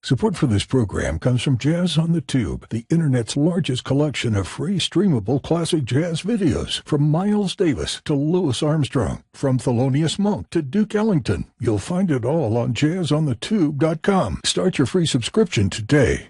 Support for this program comes from Jazz on the Tube, the Internet's largest collection of free streamable classic jazz videos. From Miles Davis to Louis Armstrong, from Thelonious Monk to Duke Ellington. You'll find it all on jazzonthetube.com. Start your free subscription today.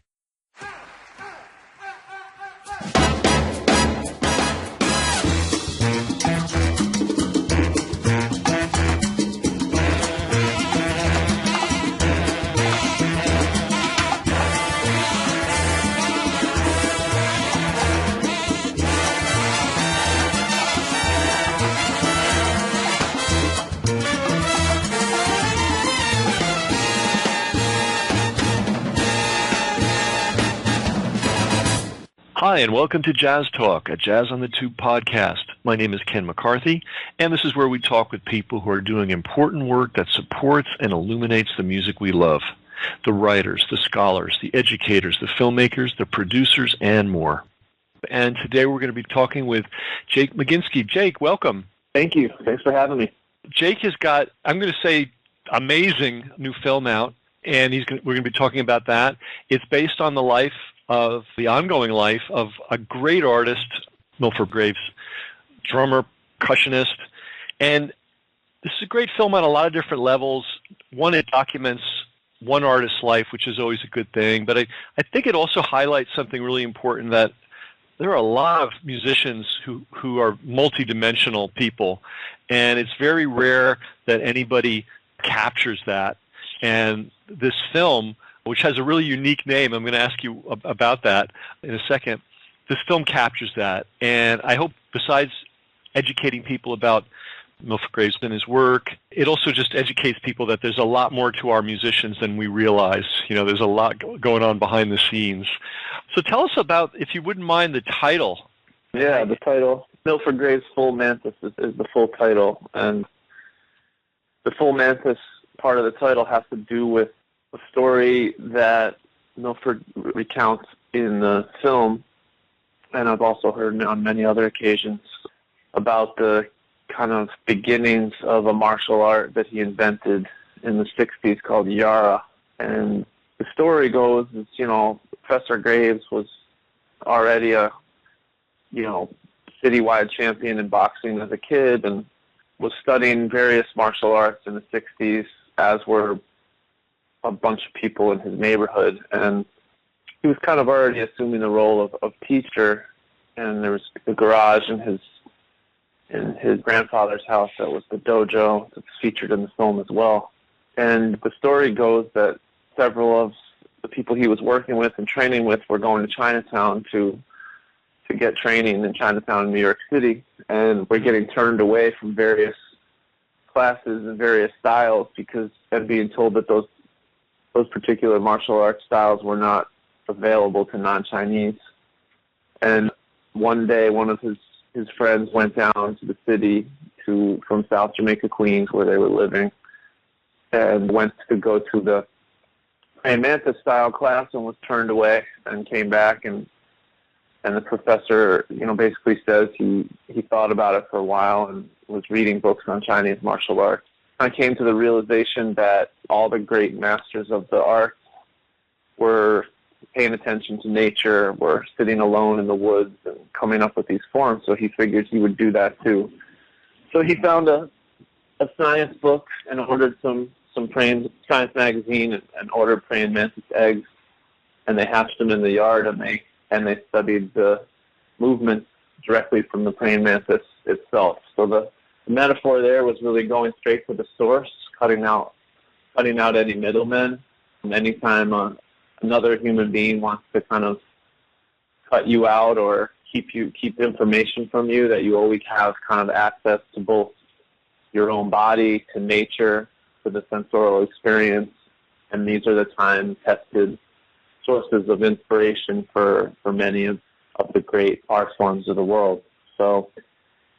Hi, and welcome to Jazz Talk, a Jazz on the Tube podcast. My name is Ken McCarthy, and this is where we talk with people who are doing important work that supports and illuminates the music we love. The writers, the scholars, the educators, the filmmakers, the producers, and more. And today we're going to be talking with Jake Maginski. Jake, welcome. Thank you. Thanks for having me. Jake has got, I'm going to say, amazing new film out, and we're going to be talking about that. It's based on the ongoing life of a great artist, Milford, drummer, percussionist, and this is a great film on a lot of different levels. One, it documents one artist's life, which is always a good thing, but I think it also highlights something really important, that there are a lot of musicians who are multidimensional people, and it's very rare that anybody captures that. And this film, which has a really unique name, I'm going to ask you about that in a second. This film captures that, and I hope besides educating people about Milford Graves and his work, it also just educates people that there's a lot more to our musicians than we realize. You know, there's a lot going on behind the scenes. So tell us about, if you wouldn't mind, the title. Yeah, the title, Milford Graves' Full Mantis is the full title, and the Full Mantis part of the title has to do with a story that Milford recounts in the film, and I've also heard on many other occasions, about the kind of beginnings of a martial art that he invented in the 60s called Yara. And the story goes, is, Professor Graves was already a, citywide champion in boxing as a kid, and was studying various martial arts in the 60s, as were a bunch of people in his neighborhood, and he was kind of already assuming the role of teacher. And there was the garage in his grandfather's house that was the dojo that's featured in the film as well. And the story goes that several of the people he was working with and training with were going to Chinatown to get training in Chinatown in New York City, and were getting turned away from various classes and various styles because and being told that those particular martial arts styles were not available to non-Chinese. And one day, one of his friends went down to the city from South Jamaica, Queens, where they were living, and went to go to the Mantis style class and was turned away, and came back, and the professor, basically says he thought about it for a while and was reading books on Chinese martial arts. I came to the realization that all the great masters of the art were paying attention to nature, were sitting alone in the woods and coming up with these forms, so he figured he would do that too. So he found a science book and ordered some science magazine and ordered praying mantis eggs, and they hatched them in the yard, and they studied the movements directly from the praying mantis itself. So the metaphor there was really going straight to the source, cutting out any middlemen. Anytime another human being wants to kind of cut you out or keep information from you, that you always have kind of access to both your own body, to nature, to the sensorial experience, and these are the time-tested sources of inspiration for many of the great art forms of the world. So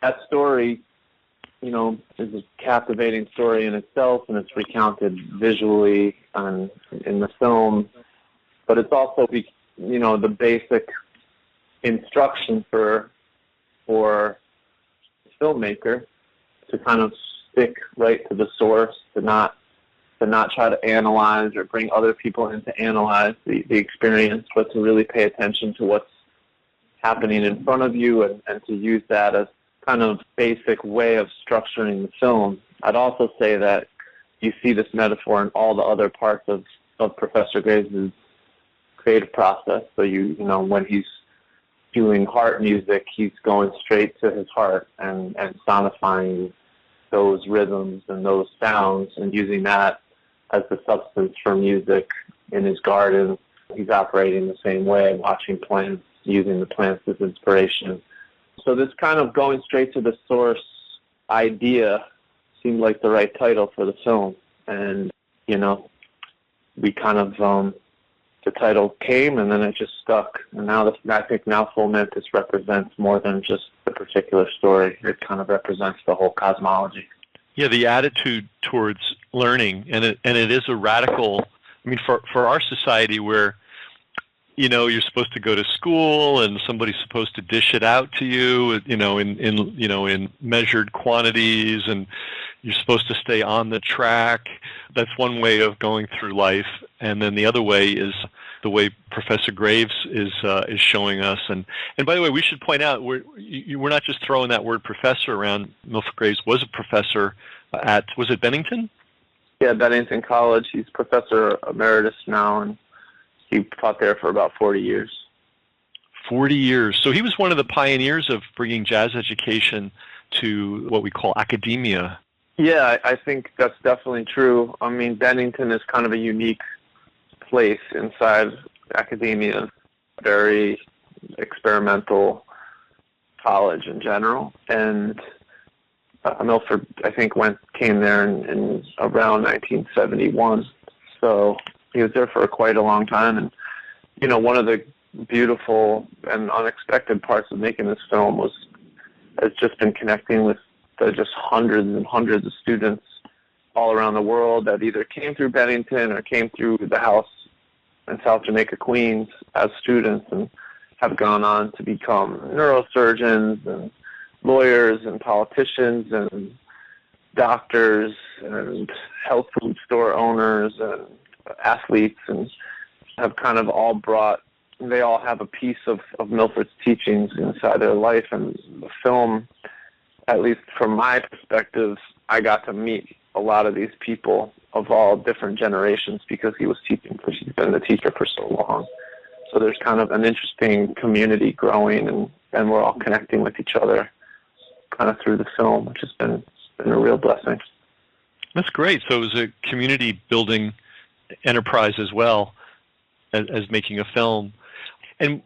that story, is a captivating story in itself, and it's recounted visually in the film, but it's also, the basic instruction for the filmmaker to kind of stick right to the source, to not to not try to analyze or bring other people in to analyze the experience, but to really pay attention to what's happening in front of you and to use that as kind of basic way of structuring the film. I'd also say that you see this metaphor in all the other parts of Professor Graves' creative process. So you know, when he's doing heart music, he's going straight to his heart and sonifying those rhythms and those sounds and using that as the substance for music in his garden. He's operating the same way, watching plants, using the plants as inspiration. So this kind of going straight to the source idea seemed like the right title for the film. And, you know, we kind of, the title came and then it just stuck. And now I think now Full Mantis represents more than just the particular story. It kind of represents the whole cosmology. Yeah, the attitude towards learning, and it is a radical, I mean, for our society where, you know, you're supposed to go to school and somebody's supposed to dish it out to you, you know, in measured quantities, and you're supposed to stay on the track. That's one way of going through life, and then the other way is the way Professor Graves is showing us. And by the way, we should point out we're not just throwing that word professor around. Milford Graves was a professor at, was it Bennington? Yeah, Bennington College. He's professor emeritus now, and he taught there for about 40 years. 40 years. So he was one of the pioneers of bringing jazz education to what we call academia. Yeah, I think that's definitely true. I mean, Bennington is kind of a unique place inside academia, very experimental college in general. And Milford, I think, came there in around 1971. So he was there for quite a long time. And, you know, one of the beautiful and unexpected parts of making this film has just been connecting with just hundreds and hundreds of students all around the world that either came through Bennington or came through the house in South Jamaica, Queens as students and have gone on to become neurosurgeons and lawyers and politicians and doctors and health food store owners and athletes, and have kind of all brought, they all have a piece of Milford's teachings inside their life. And the film, at least from my perspective, I got to meet a lot of these people of all different generations because he was teaching, because he's been the teacher for so long. So there's kind of an interesting community growing, and we're all connecting with each other kind of through the film, which has been a real blessing. That's great. So it was a community building enterprise as well as making a film. And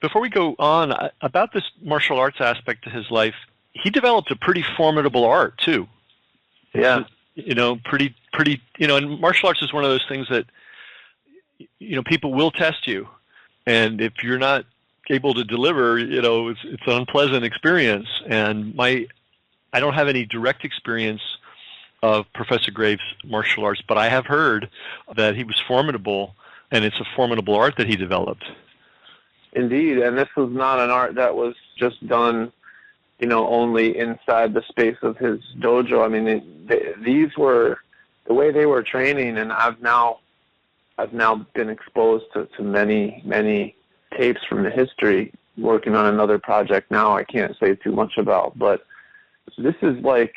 before we go on, about this martial arts aspect to his life, he developed a pretty formidable art too. Yeah. You know, pretty, you know, and martial arts is one of those things that, you know, people will test you. And if you're not able to deliver, you know, it's an unpleasant experience. And I don't have any direct experience of Professor Graves' martial arts, but I have heard that he was formidable, and it's a formidable art that he developed. Indeed, and this was not an art that was just done, you know, only inside the space of his dojo. I mean, these were the way they were training, and I've now been exposed to many, many tapes from the history, working on another project now I can't say too much about, but this is like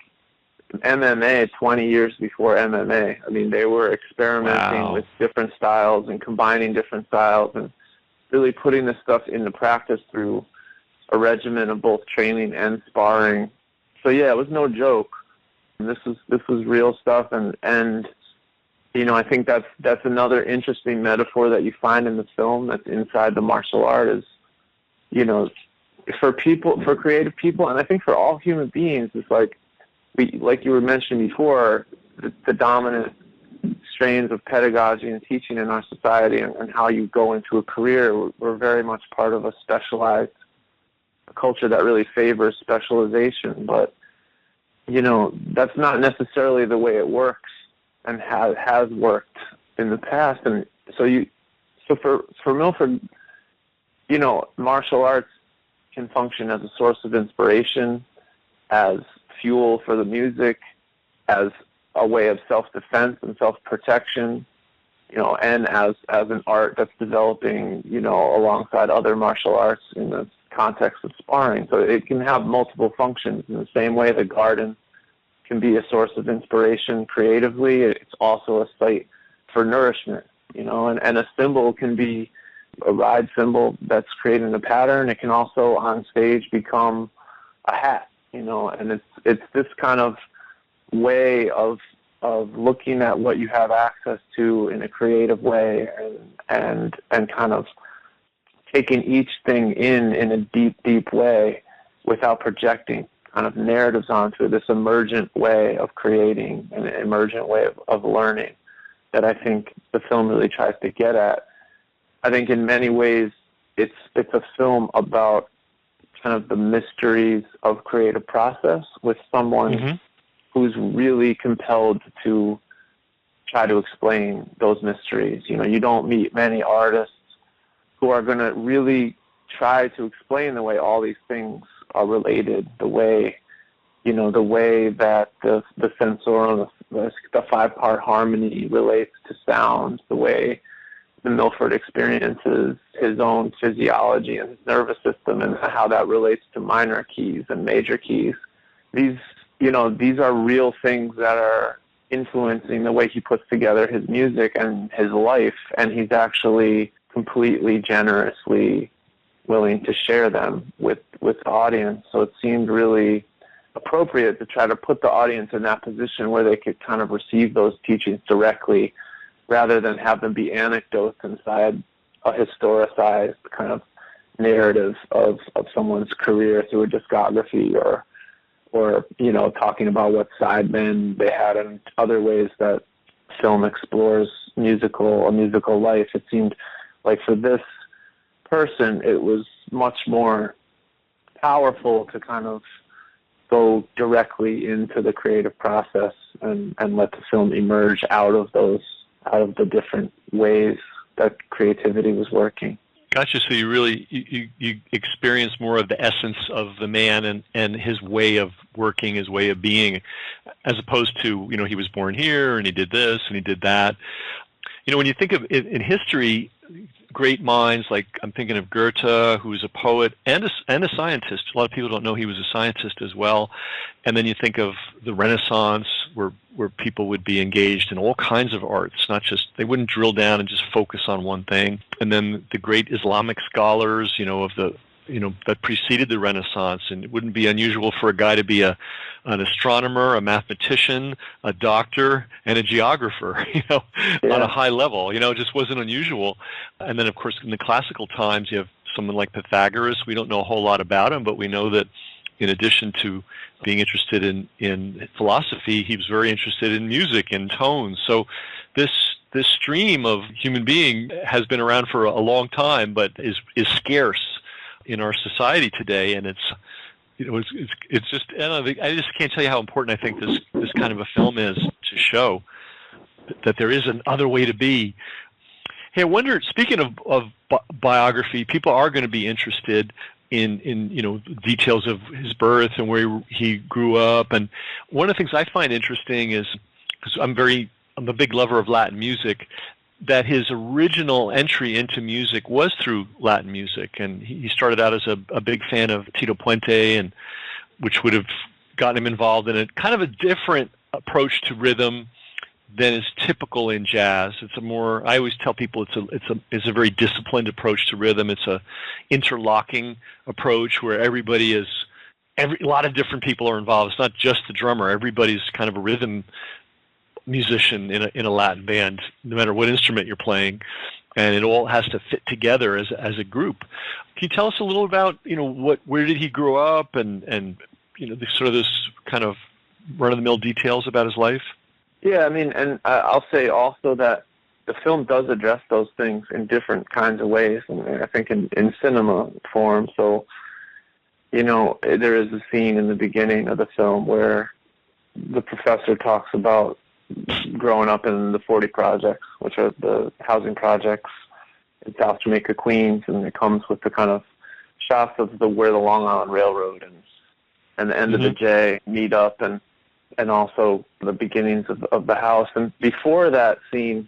MMA 20 years before MMA. I mean, they were experimenting with different styles and combining different styles and really putting this stuff into practice through a regimen of both training and sparring. So yeah, it was no joke. This was real stuff, and you know, I think that's another interesting metaphor that you find in the film that's inside the martial art is, you know, for creative people, and I think for all human beings, it's like you were mentioning before, the dominant strains of pedagogy and teaching in our society and how you go into a career. We're very much part of a specialized culture that really favors specialization, but you know, that's not necessarily the way it works and has worked in the past. And so for Milford, you know, martial arts can function as a source of inspiration, as fuel for the music, as a way of self-defense and self-protection, and as an art that's developing, alongside other martial arts in the context of sparring. So it can have multiple functions. In the same way the garden can be a source of inspiration creatively, it's also a site for nourishment, and a symbol can be a ride symbol that's creating a pattern. It can also on stage become a hat, and it's this kind of way of looking at what you have access to in a creative way, and kind of taking each thing in a deep way without projecting kind of narratives onto it, this emergent way of creating, an emergent way of learning that I think the film really tries to get at. I think in many ways it's a film about kind of the mysteries of creative process with someone who's really compelled to try to explain those mysteries. You don't meet many artists who are going to really try to explain the way all these things are related, the way that the sensorial, the five-part harmony relates to sound, the way the Milford experiences his own physiology and his nervous system, and how that relates to minor keys and major keys. These are real things that are influencing the way he puts together his music and his life, and he's actually completely generously willing to share them with the audience. So it seemed really appropriate to try to put the audience in that position where they could kind of receive those teachings directly, rather than have them be anecdotes inside a historicized kind of narrative of someone's career through a discography, or talking about what sidemen they had and other ways that film explores a musical life. It seemed like for this person, it was much more powerful to kind of go directly into the creative process and let the film emerge out of the different ways that creativity was working. Gotcha. So you really you experience more of the essence of the man and his way of working, his way of being, as opposed to, he was born here and he did this and he did that. When you think of it in history, great minds like, I'm thinking of Goethe, who's a poet and a scientist. A lot of people don't know he was a scientist as well. And then you think of the Renaissance, where people would be engaged in all kinds of arts, not just, they wouldn't drill down and just focus on one thing. And then the great Islamic scholars, that preceded the Renaissance, and it wouldn't be unusual for a guy to be an astronomer, a mathematician, a doctor, and a geographer, on a high level. It just wasn't unusual. And then, of course, in the classical times, you have someone like Pythagoras. We don't know a whole lot about him, but we know that in addition to being interested in philosophy, he was very interested in music and tones. So this stream of human being has been around for a long time, but is scarce in our society today, and it's just, I just can't tell you how important I think this kind of a film is to show that there is another way to be. Hey, I wonder, speaking of biography, people are going to be interested in details of his birth and where he grew up, and one of the things I find interesting is, because I'm a big lover of Latin music, that his original entry into music was through Latin music, and he started out as a big fan of Tito Puente, and which would have gotten him involved in a kind of a different approach to rhythm than is typical in jazz. It's I always tell people it's a very disciplined approach to rhythm. It's a interlocking approach where a lot of different people are involved. It's not just the drummer. Everybody's kind of a rhythm musician in a Latin band, no matter what instrument you're playing, and it all has to fit together as a group. Can you tell us a little about where did he grow up, and sort of this kind of run-of-the-mill details about his life? Yeah, and I'll say also that the film does address those things in different kinds of ways, and I think in cinema form. So, there is a scene in the beginning of the film where the professor talks about growing up in the 40 projects, which are the housing projects in South Jamaica, Queens, and it comes with the kind of shots of where the Long Island Railroad and the end of the J meet up, and and also the beginnings of the house. And before that scene,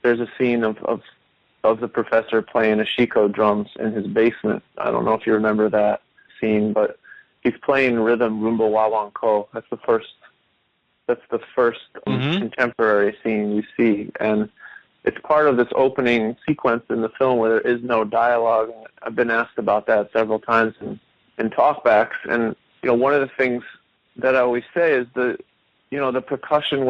there's a scene of the professor playing ashiko drums in his basement. I don't know if you remember that scene, but he's playing rhythm rumba wawanko. That's the first contemporary scene you see, and it's part of this opening sequence in the film where there is no dialogue. I've been asked about that several times in talkbacks, and one of the things that I always say is the percussion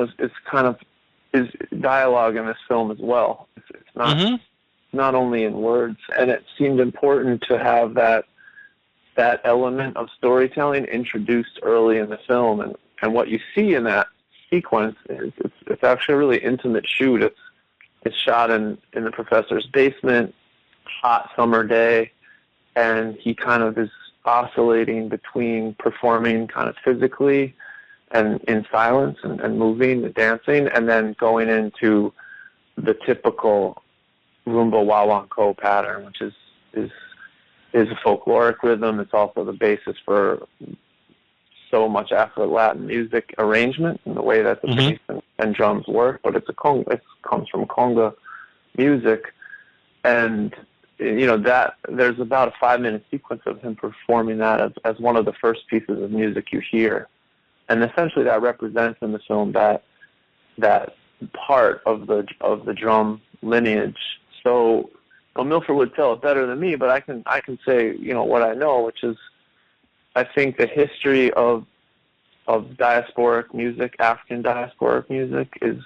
is dialogue in this film as well. It's not only in words, and it seemed important to have that element of storytelling introduced early in the film, and what you see in that sequence is it's actually a really intimate shoot. It's shot in the professor's basement, hot summer day, and he kind of is oscillating between performing kind of physically and in silence and moving and dancing, and then going into the typical rumba wawanko pattern, which is a folkloric rhythm. It's also the basis for so much Afro-Latin music arrangement and the way that the bass and drums work, but it comes from conga music, and that there's about a 5-minute sequence of him performing that as one of the first pieces of music you hear, and essentially that represents in the film that part of the drum lineage. So Milford would tell it better than me, but I can say what I know, which is I think the history of diasporic music, African diasporic music, is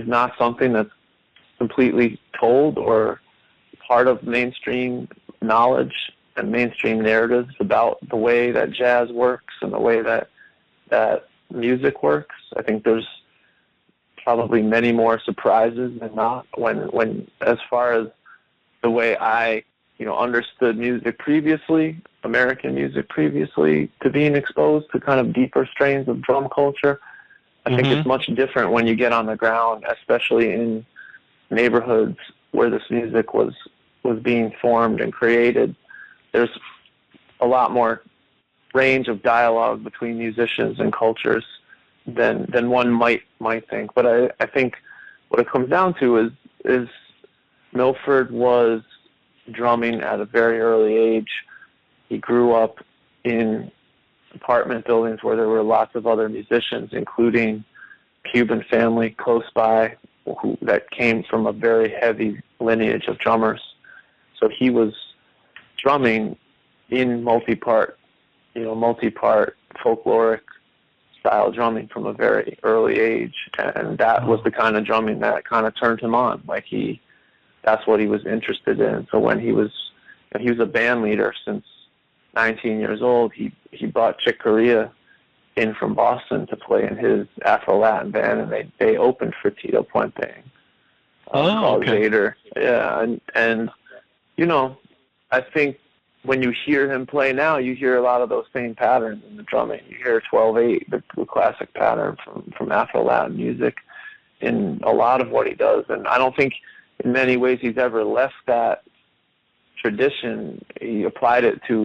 not something that's completely told or part of mainstream knowledge and mainstream narratives about the way that jazz works and the way that music works. I think there's probably many more surprises than not when as far as the way I understood music previously, American music previously, to being exposed to kind of deeper strains of drum culture. I think it's much different when you get on the ground, especially in neighborhoods where this music was being formed and created. There's a lot more range of dialogue between musicians and cultures than one might think. But I think what it comes down to is Milford was drumming at a very early age. He grew up in apartment buildings where there were lots of other musicians, including Cuban family close by that came from a very heavy lineage of drummers. So he was drumming in multi-part folkloric style drumming from a very early age, and that was the kind of drumming that kind of turned him on. That's what he was interested in. So when he was a band leader since 19 years old, he brought Chick Corea in from Boston to play in his Afro-Latin band, and they opened for Tito Puente. Called Vader. Yeah, and I think when you hear him play now, you hear a lot of those same patterns in the drumming. You hear 12/8, the classic pattern from Afro-Latin music in a lot of what he does. And I don't think in many ways he's ever left that tradition. He applied it to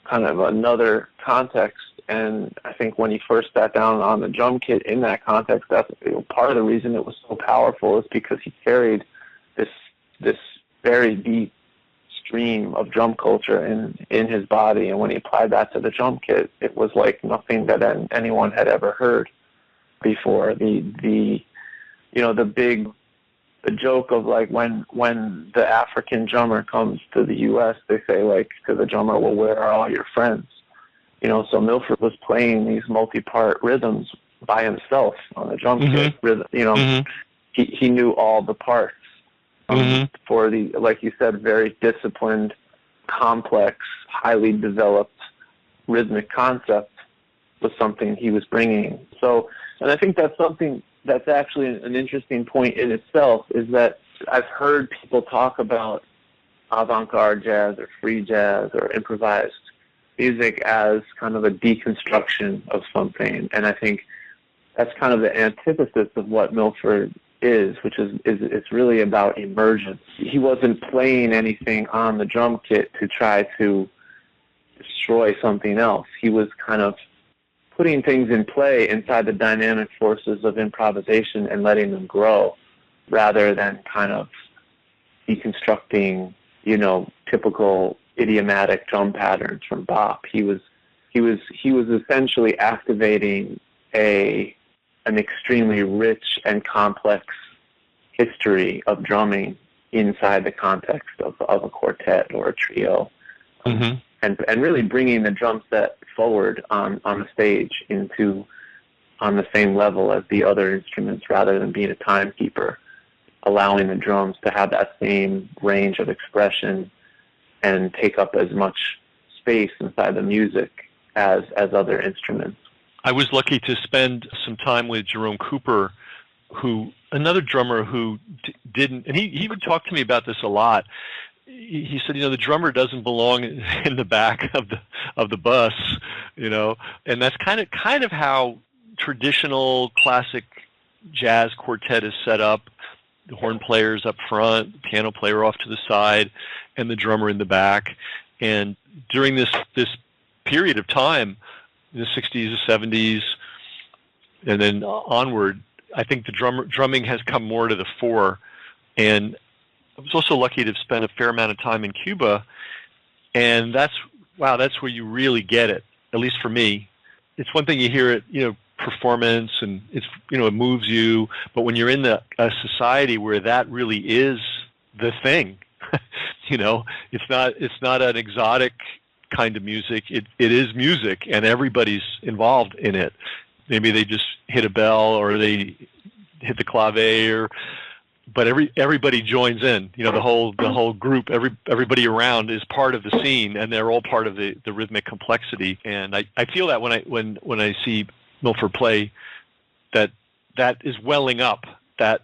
kind of another context. And I think when he first sat down on the drum kit in that context, that's part of the reason it was so powerful, is because he carried this very deep stream of drum culture in his body. And when he applied that to the drum kit, it was like nothing that anyone had ever heard before. The joke of when the African drummer comes to the U.S., they say to the drummer, well, where are all your friends? So Milford was playing these multi-part rhythms by himself on the drum kit. He knew all the parts for the, like you said, very disciplined, complex, highly developed rhythmic concept was something he was bringing. So, and I think that's something that's actually an interesting point in itself, is that I've heard people talk about avant-garde jazz or free jazz or improvised music as kind of a deconstruction of something. And I think that's kind of the antithesis of what Milford is, which is it's really about emergence. He wasn't playing anything on the drum kit to try to destroy something else. He was kind of putting things in play inside the dynamic forces of improvisation and letting them grow, rather than kind of deconstructing, typical idiomatic drum patterns from bop. He was essentially activating an extremely rich and complex history of drumming inside the context of a quartet or a trio, and really bringing the drum set forward on the stage on the same level as the other instruments, rather than being a timekeeper, allowing the drums to have that same range of expression and take up as much space inside the music as other instruments. I was lucky to spend some time with Jerome Cooper, another drummer who didn't, and he even talked to me about this a lot. He said, the drummer doesn't belong in the back of the bus, and that's kind of how traditional classic jazz quartet is set up. The horn player's up front, the piano player off to the side, and the drummer in the back. And during this period of time, in the 60s, the 70s, and then onward, I think the drumming has come more to the fore. And I was also lucky to spend a fair amount of time in Cuba, and that's where you really get it, at least for me. It's one thing you hear it, performance, and it's, it moves you, but when you're in a society where that really is the thing, it's not an exotic kind of music. It is music, and everybody's involved in it. Maybe they just hit a bell or they hit the clave, but everybody joins in. The whole group, everybody around is part of the scene, and they're all part of the rhythmic complexity. And I feel that when I see Milford play, that is welling up, that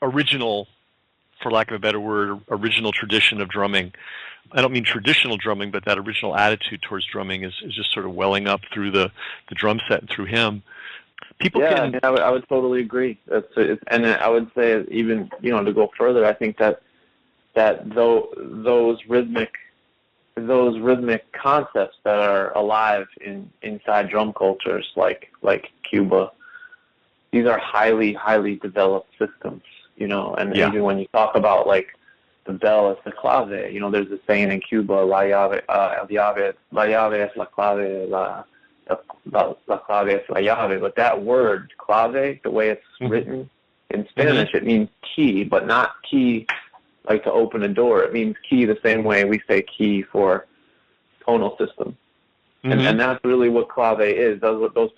original, for lack of a better word, original tradition of drumming. I don't mean traditional drumming, but that original attitude towards drumming is just sort of welling up through the drum set and through him. I would totally agree. And I would say, even to go further, I think that those rhythmic concepts that are alive inside drum cultures like Cuba, these are highly developed systems. Even when you talk about the bell is the clave, there's a saying in Cuba, la llave es la clave, la clave es la llave. But that word, clave, the way it's written in Spanish, it means key, but not key like to open a door. It means key the same way we say key for tonal system. And that's really what clave is. That's what those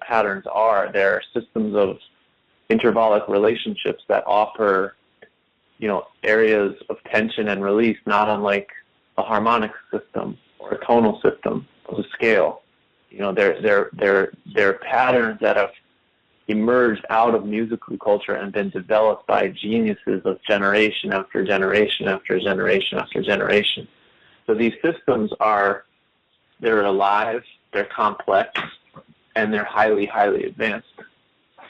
patterns are. They're systems of intervallic relationships that offer, areas of tension and release, not unlike a harmonic system or a tonal system of a scale. They're patterns that have emerged out of musical culture and been developed by geniuses of generation after generation after generation after generation. So these systems they're alive, they're complex, and they're highly advanced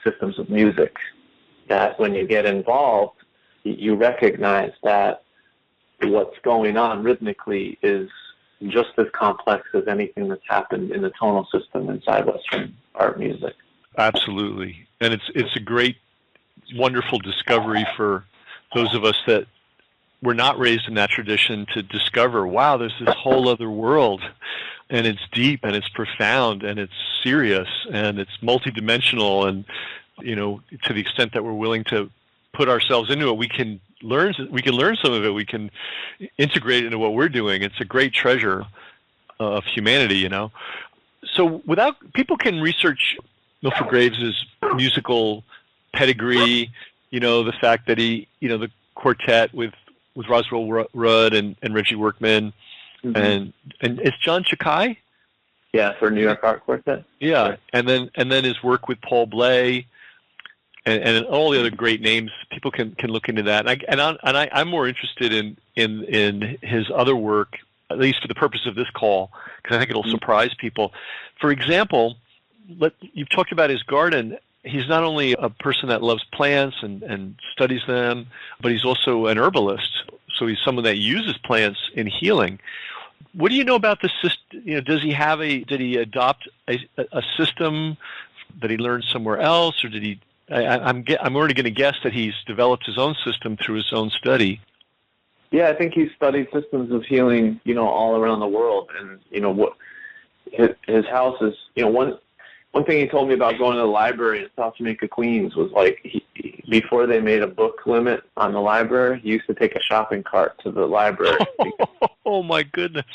systems of music that when you get involved, you recognize that what's going on rhythmically is just as complex as anything that's happened in the tonal system inside Western art music. Absolutely. And it's a great, wonderful discovery for those of us that were not raised in that tradition to discover, wow, there's this whole other world, and it's deep and it's profound and it's serious and it's multidimensional, and to the extent that we're willing to put ourselves into it, we can learn some of it. We can integrate it into what we're doing. It's a great treasure of humanity, So people can research Milford Graves' musical pedigree, the fact that he, the quartet with Roswell Rudd and Reggie Workman, and it's John Chakai? Yeah, for New York Art Quartet. Yeah, sure. and then his work with Paul Bley, and all the other great names. People can look into that. I'm more interested in his other work, at least for the purpose of this call, because I think it'll surprise people. For example, you've talked about his garden. He's not only a person that loves plants and studies them, but he's also an herbalist. So he's someone that uses plants in healing. What do you know about the system? Does he have did he adopt a system that he learned somewhere else, or did he? I'm already going to guess that he's developed his own system through his own study. Yeah, I think he's studied systems of healing, all around the world, and what his house is. One thing he told me about going to the library in South Jamaica, Queens, was like before they made a book limit on the library, he used to take a shopping cart to the library. Oh my goodness!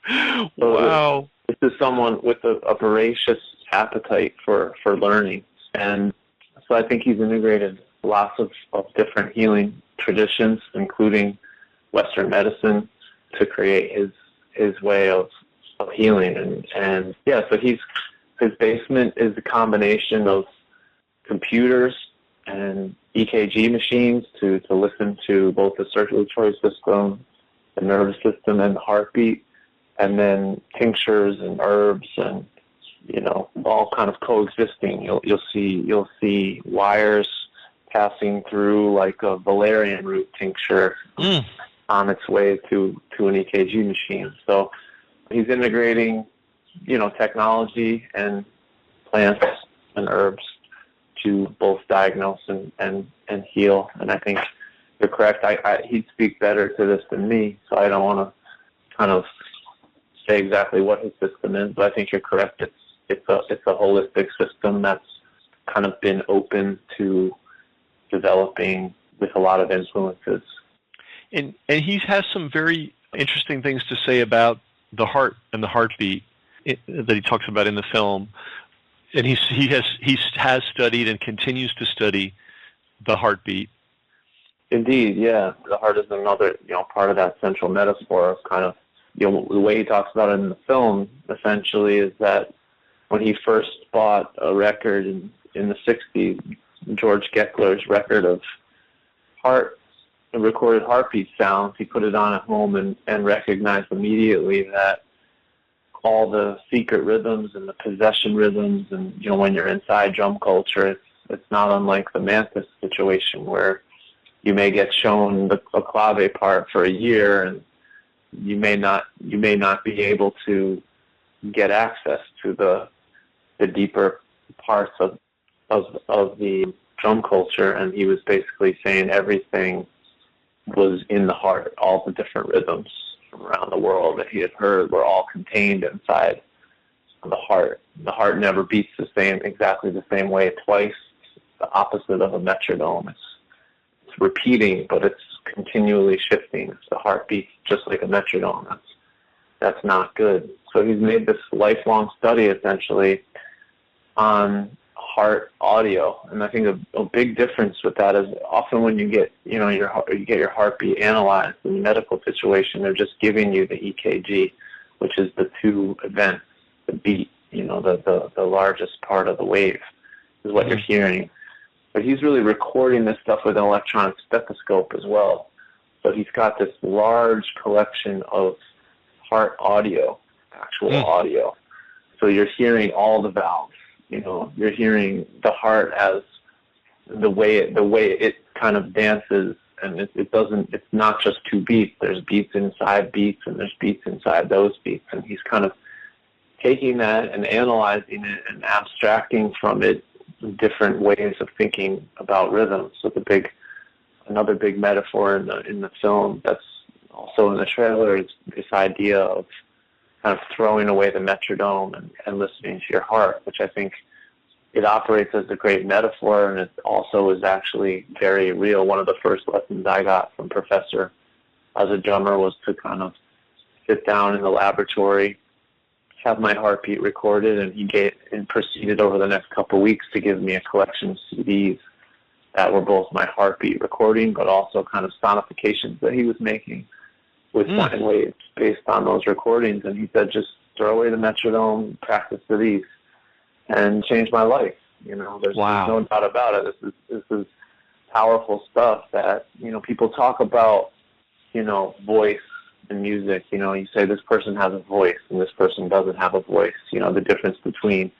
So wow. This is someone with a voracious appetite for learning, and so I think he's integrated lots of different healing traditions, including Western medicine, to create his way of healing. And yeah, so his basement is a combination of computers and EKG machines to listen to both the circulatory system, the nervous system, and the heartbeat, and then tinctures and herbs and all kind of coexisting. You'll see wires passing through like a valerian root tincture on its way to an EKG machine. So he's integrating technology and plants and herbs to both diagnose and heal. And I think you're correct. He'd speak better to this than me, so I don't want to kind of say exactly what his system is, but I think you're correct. It's a holistic system that's kind of been open to developing with a lot of influences. And he has some very interesting things to say about the heart and the heartbeat that he talks about in the film. And he has studied and continues to study the heartbeat. Indeed, yeah. The heart is another part of that central metaphor of kind of the way he talks about it in the film. Essentially, is that when he first bought a record in the '60s, George Geckler's record of recorded heartbeat sounds, he put it on at home and recognized immediately that all the secret rhythms and the possession rhythms, and when you're inside drum culture, it's not unlike the Mantis situation where you may get shown a clave part for a year, and you may not be able to get access to the deeper parts of the drum culture. And he was basically saying everything was in the heart. All the different rhythms from around the world that he had heard were all contained inside the heart. The heart never beats exactly the same way twice. It's the opposite of a metronome. It's repeating, but it's continually shifting. The heart beats just like a metronome. That's not good. So he's made this lifelong study essentially on heart audio, and I think a big difference with that is often when you get your heartbeat analyzed in a medical situation, they're just giving you the EKG, which is the two events, the beat, the largest part of the wave is what you're hearing. But he's really recording this stuff with an electronic stethoscope as well. So he's got this large collection of heart audio, actual audio. So you're hearing all the valves. You're hearing the heart as the way it kind of dances, and it's not just two beats. There's beats inside beats, and there's beats inside those beats. And he's kind of taking that and analyzing it and abstracting from it different ways of thinking about rhythm. So another big metaphor in the film that's also in the trailer is this idea of kind of throwing away the metronome and listening to your heart, which I think it operates as a great metaphor, and it also is actually very real. One of the first lessons I got from Professor as a drummer was to kind of sit down in the laboratory, have my heartbeat recorded, and he proceeded over the next couple of weeks to give me a collection of CDs that were both my heartbeat recording, but also kind of sonifications that he was making with sine waves based on those recordings. And he said, just throw away the metronome, practice to these, and change my life. There's no doubt about it. This is powerful stuff that, people talk about, voice and music. You say this person has a voice and this person doesn't have a voice. The difference between,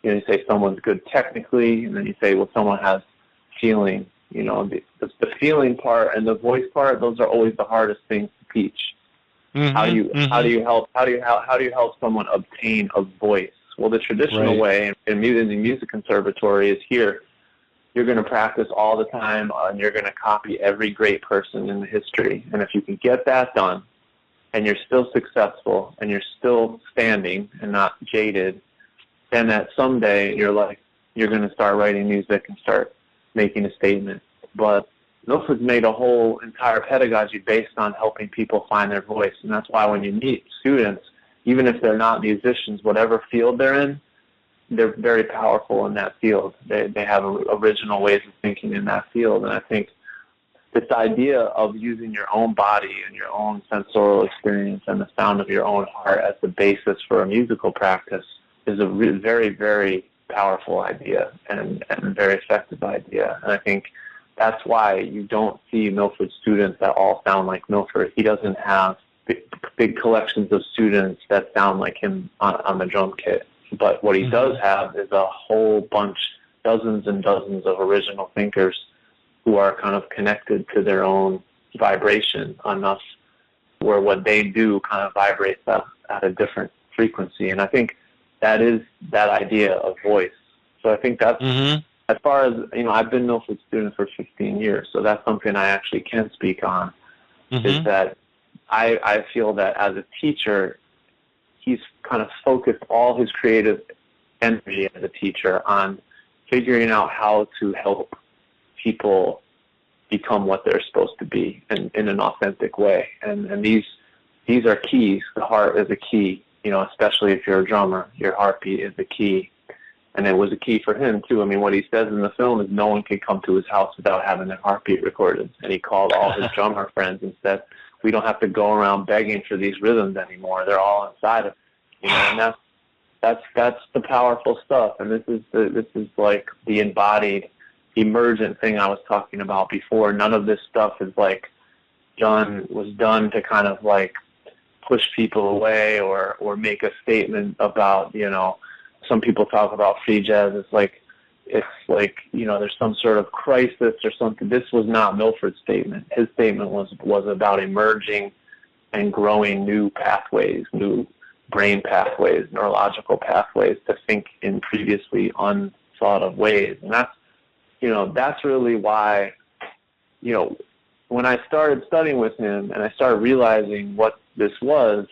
you say someone's good technically, and then you say, well, someone has feeling. The feeling part and the voice part, those are always the hardest things to teach. How do you help someone obtain a voice? Well, the traditional way in the music conservatory is here. You're going to practice all the time, and you're going to copy every great person in the history. And if you can get that done, and you're still successful, and you're still standing and not jaded, then that someday you're going to start writing music and start making a statement. But Milford's made a whole entire pedagogy based on helping people find their voice. And that's why when you meet students, even if they're not musicians, whatever field they're in, they're very powerful in that field. They have original ways of thinking in that field. And I think this idea of using your own body and your own sensorial experience and the sound of your own heart as the basis for a musical practice is a very, very powerful idea and very effective idea. And I think that's why you don't see Milford students that all sound like Milford. He doesn't have big collections of students that sound like him on the drum kit. But what he does have is a whole bunch, dozens and dozens of original thinkers who are kind of connected to their own vibration enough where what they do kind of vibrates at a different frequency. And I think that is that idea of voice. So I think that's, as far as, I've been Milford student for 15 years, so that's something I actually can speak on, is that I feel that as a teacher, he's kind of focused all his creative energy as a teacher on figuring out how to help people become what they're supposed to be in an authentic way. And these are keys. The heart is a key, especially if you're a drummer. Your heartbeat is the key. And it was a key for him, too. I mean, what he says in the film is no one can come to his house without having their heartbeat recorded. And he called all his drummer friends and said, we don't have to go around begging for these rhythms anymore. They're all inside of it. And that's the powerful stuff. And this is like the embodied, emergent thing I was talking about before. None of this stuff is was done to kind of like push people away or make a statement about, some people talk about free jazz. It's like there's some sort of crisis or something. This was not Milford's statement. His statement was about emerging and growing new pathways, new brain pathways, neurological pathways to think in previously unthought of ways. And that's really why, when I started studying with him and I started realizing what this was,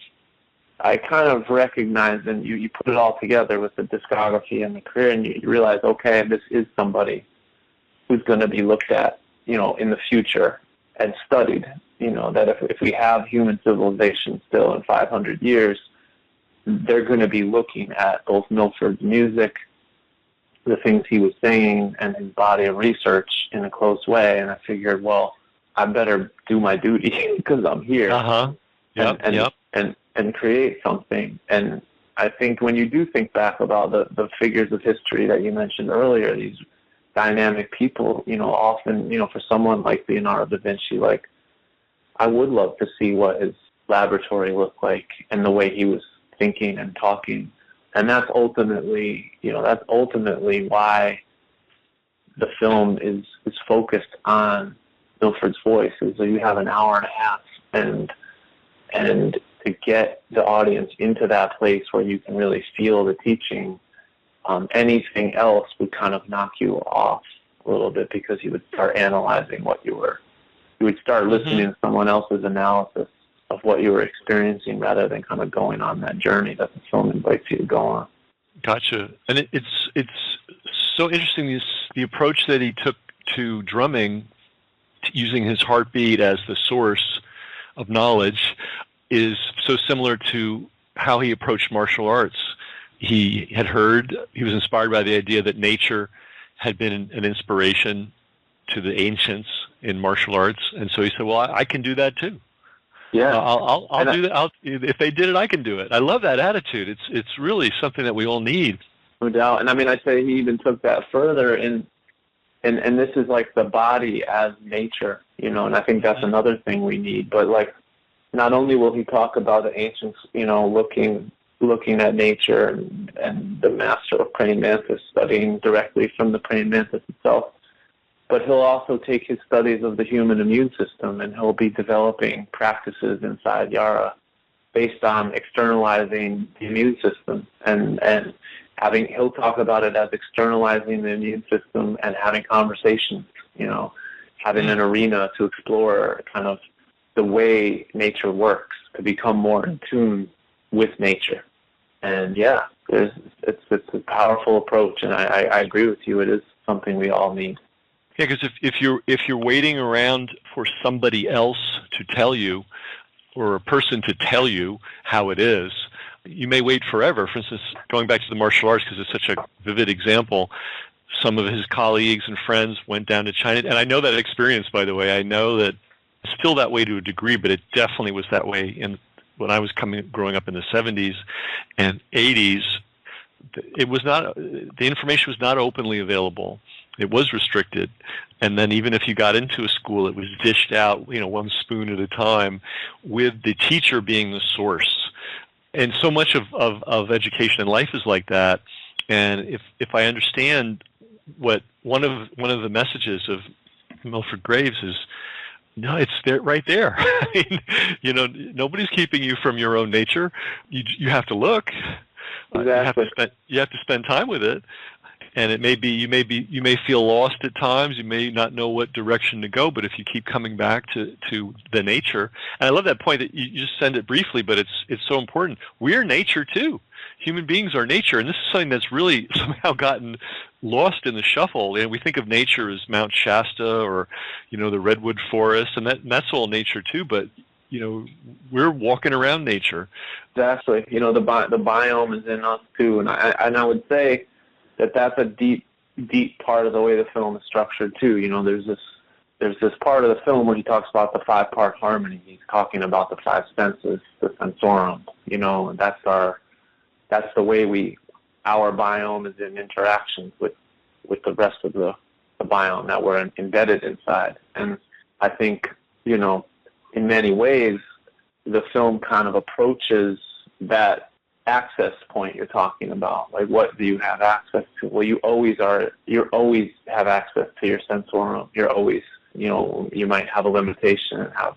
I kind of recognized, and you put it all together with the discography and the career, and you realize, okay, this is somebody who's going to be looked at, in the future and studied, that if we have human civilization still in 500 years, they're going to be looking at both Milford's music, the things he was saying, and his body of research in a close way. And I figured, well, I better do my duty because I'm here. And create something. And I think when you do think back about the figures of history that you mentioned earlier, these dynamic people, often, for someone like Leonardo da Vinci, I would love to see what his laboratory looked like and the way he was thinking and talking. And that's ultimately why the film is focused on Milford's voice. So you have an hour and a half, and to get the audience into that place where you can really feel the teaching, anything else would kind of knock you off a little bit because you would start analyzing what you would start listening to someone else's analysis of what you were experiencing rather than kind of going on that journey that the film invites you to go on. Gotcha. And it's so interesting, the approach that he took to drumming, using his heartbeat as the source of knowledge, is so similar to how he approached martial arts. He was inspired by the idea that nature had been an inspiration to the ancients in martial arts, and so he said, well, I can do that too. Yeah, I'll do that. If they did it, I can do it. I love that attitude. It's really something that we all need. No doubt. And I mean, I'd say he even took that further, and this is like the body as nature, and I think that's another thing we need. But not only will he talk about the ancients, looking at nature and the master of praying mantis, studying directly from the praying mantis itself, but he'll also take his studies of the human immune system, and he'll be developing practices inside Yara based on externalizing the immune system, and he'll talk about it as externalizing the immune system and having conversations, having an arena to explore kind of the way nature works, to become more in tune with nature. And yeah, it's a powerful approach, and I agree with you. It is something we all need. Yeah, because if you're waiting around for somebody else to tell you, or a person to tell you how it is, you may wait forever. For instance, going back to the martial arts, because it's such a vivid example, some of his colleagues and friends went down to China, and I know that experience, by the way. I know that it's still that way to a degree, but it definitely was that way when I was growing up in the 70s and 80s. It was not, the information was not openly available. It was restricted, and then even if you got into a school, it was dished out, one spoon at a time, with the teacher being the source. And so much of education in life is like that. And if I understand what one of the messages of Milford Graves is, no, it's there, right there. I mean, nobody's keeping you from your own nature. You have to look. Exactly. You have to spend time with it. And it may be you may feel lost at times. You may not know what direction to go. But if you keep coming back to the nature, and I love that point that you just said it briefly, but it's so important. We're nature too. Human beings are nature, and this is something that's really somehow gotten lost in the shuffle. And we think of nature as Mount Shasta or the redwood forest, and that's all nature too. But we're walking around nature. Exactly. The biome is in us too, and I would say that's a deep part of the way the film is structured too. There's this part of the film where he talks about the 5-part harmony. He's talking about the 5 senses, the sensorum. And that's the way our biome is in interaction with the rest of the biome that we're embedded inside. And I think in many ways the film kind of approaches that access point you're talking about. Like, what do you have access to? Well, you always have access to your sensorum. You're always, you might have a limitation and have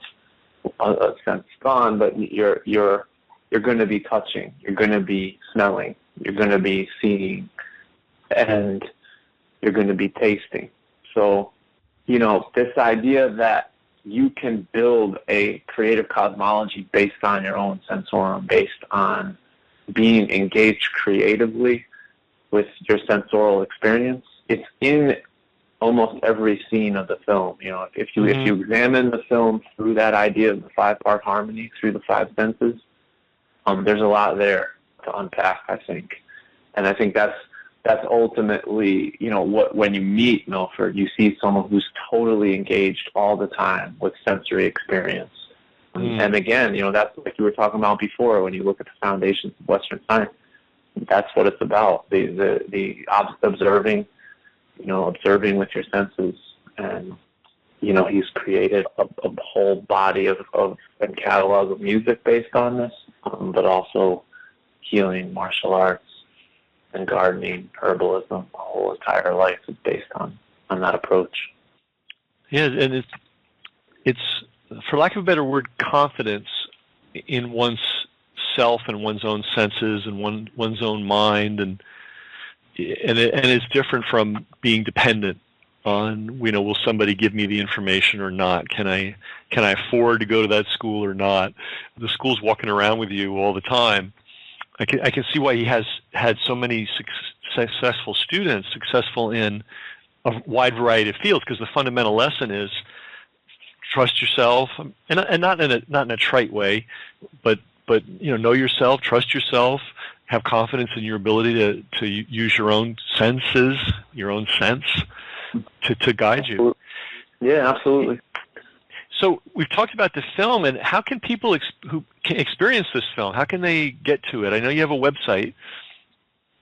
a sense gone, but you're going to be touching, you're going to be smelling, you're going to be seeing, and you're going to be tasting. So, this idea that you can build a creative cosmology based on your own sensorum, based on being engaged creatively with your sensorial experience, it's in almost every scene of the film. If you examine the film through that idea of the 5-part harmony, through the 5 senses, there's a lot there to unpack, I think. And I think that's ultimately, when you meet Milford, you see someone who's totally engaged all the time with sensory experience. And again, that's like you were talking about before, when you look at the foundations of Western science, that's what it's about. The observing, observing with your senses. And, he's created a whole body of and catalog of music based on this, but also healing, martial arts, and gardening, herbalism. The whole entire life is based on that approach. Yeah, and it's for lack of a better word, confidence in one's self and one's own senses and one's own mind, and it's different from being dependent on, will somebody give me the information or not? Can I afford to go to that school or not? The school's walking around with you all the time. I can see why he has had so many successful students, successful in a wide variety of fields, because the fundamental lesson is trust yourself, and not in a trite way, but know yourself, trust yourself, have confidence in your ability to use your own senses, your own sense to guide you. Yeah, absolutely. So we've talked about the film, and how can people who can experience this film, how can they get to it? I know you have a website.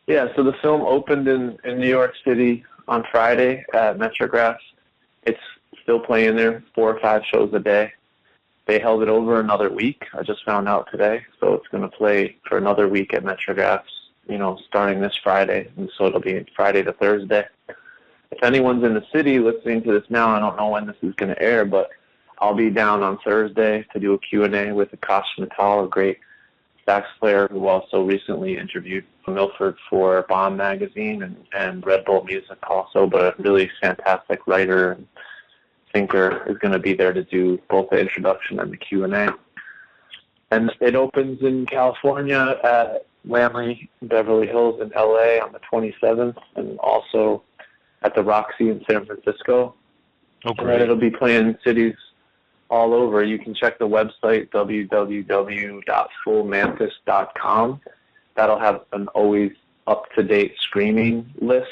Yeah, so the film opened in New York City on Friday at Metrograph. It's still playing there, 4 or 5 shows a day. They held it over another week. I just found out today. So it's going to play for another week at Metrographs, starting this Friday. And so it'll be Friday to Thursday. If anyone's in the city listening to this now, I don't know when this is going to air, but I'll be down on Thursday to do a Q&A with Akash Mittal, a great sax player who also recently interviewed Milford for Bomb magazine and Red Bull Music also, but a really fantastic writer and thinker is going to be there to do both the introduction and the Q&A. And it opens in California at Lamley, Beverly Hills in LA on the 27th, and also at the Roxy in San Francisco. Oh, great. And then it'll be playing in cities all over. You can check the website, www.fullmantis.com. That'll have an always up-to-date screening list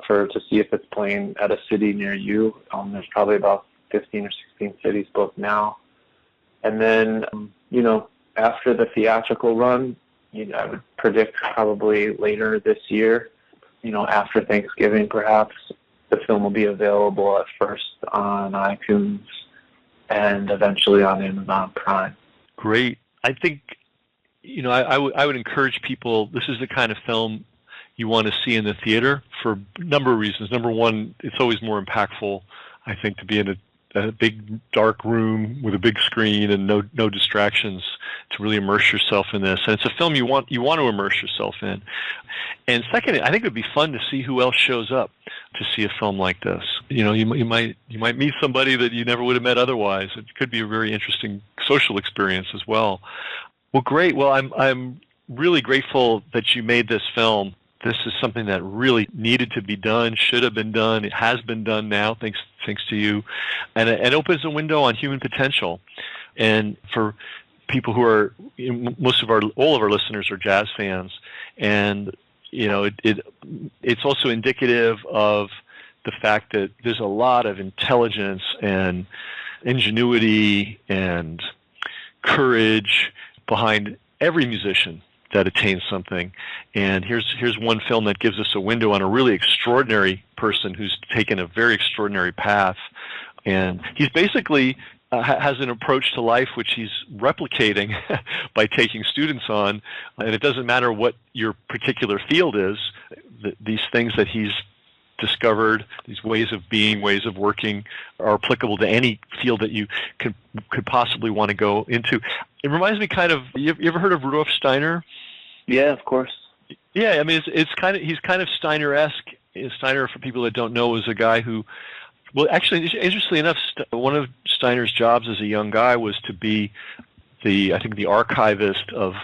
to see if it's playing at a city near you. There's probably about 15 or 16 cities booked now. And then, after the theatrical run, I would predict probably later this year, after Thanksgiving perhaps, the film will be available at first on iTunes and eventually on Amazon Prime. Great. I think, I would encourage people, this is the kind of film you want to see in the theater for a number of reasons. Number one, it's always more impactful, I think, to be in a big dark room with a big screen and no distractions, to really immerse yourself in this. And it's a film you want to immerse yourself in. And second, I think it would be fun to see who else shows up to see a film like this. You might meet somebody that you never would have met otherwise. It could be a very interesting social experience as well. Well, great. Well, I'm really grateful that you made this film. This is something that really needed to be done, should have been done. It has been done now, thanks to you. And it opens a window on human potential. And for people who are, all of our listeners are jazz fans. And, it's also indicative of the fact that there's a lot of intelligence and ingenuity and courage behind every musician that attains something. And here's one film that gives us a window on a really extraordinary person who's taken a very extraordinary path. And he's basically has an approach to life which he's replicating by taking students on. And it doesn't matter what your particular field is, these things that he's discovered, these ways of being, ways of working, are applicable to any field that you could possibly want to go into. It reminds me kind of, you ever heard of Rudolf Steiner? Yeah, of course. Yeah, I mean, he's kind of Steiner-esque. Steiner, for people that don't know, is a guy who, well, actually, interestingly enough, one of Steiner's jobs as a young guy was to be the archivist of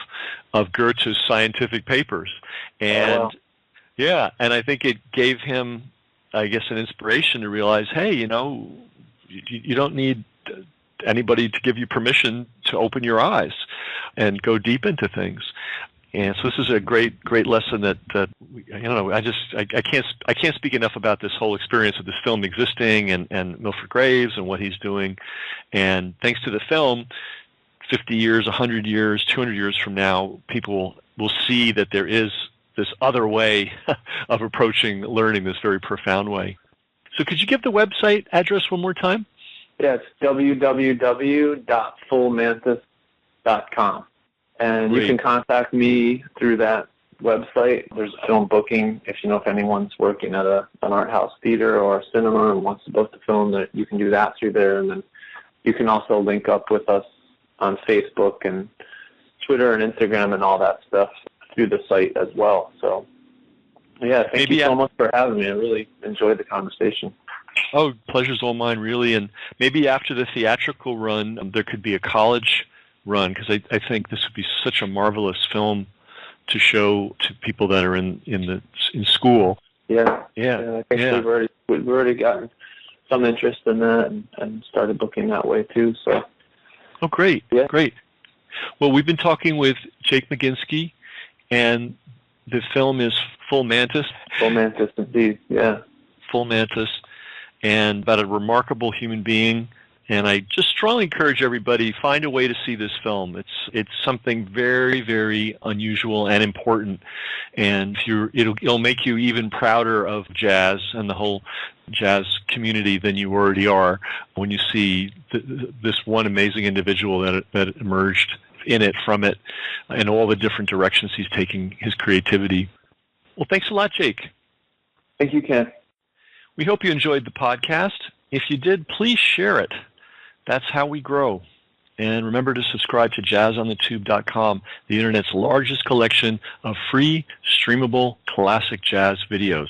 Goethe's scientific papers. And oh, wow. Yeah, and I think it gave him, I guess, an inspiration to realize, hey, you don't need anybody to give you permission to open your eyes and go deep into things. And so this is a great lesson that I can't speak enough about this whole experience of this film existing and Milford Graves and what he's doing. And thanks to the film, 50 years, 100 years, 200 years from now, people will see that there is this other way of approaching learning, this very profound way. So could you give the website address one more time? Yeah, it's www.fullmantis.com. And Great. You can contact me through that website. There's a film booking. If anyone's working at an art house theater or a cinema and wants to book the film, that you can do that through there. And then you can also link up with us on Facebook and Twitter and Instagram and all that stuff through the site as well. So, yeah, thank you so much for having me. I really enjoyed the conversation. Oh, pleasure's all mine, really. And maybe after the theatrical run, there could be a college run, because I think this would be such a marvelous film to show to people that are in school. Yeah. I think we've already gotten some interest in that and started booking that way too. So. Oh, great. Yeah. Great. Well, we've been talking with Jake McGinsky, and the film is Full Mantis. Full Mantis, indeed, yeah. Full Mantis, and about a remarkable human being. And I just strongly encourage everybody, find a way to see this film. It's something very, very unusual and important, and it'll make you even prouder of jazz and the whole jazz community than you already are when you see this one amazing individual that emerged in it, from it, and all the different directions he's taking his creativity. Well, thanks a lot, Jake. Thank you, Ken. We hope you enjoyed the podcast. If you did, please share it. That's how we grow. And remember to subscribe to JazzOnTheTube.com, the Internet's largest collection of free, streamable, classic jazz videos.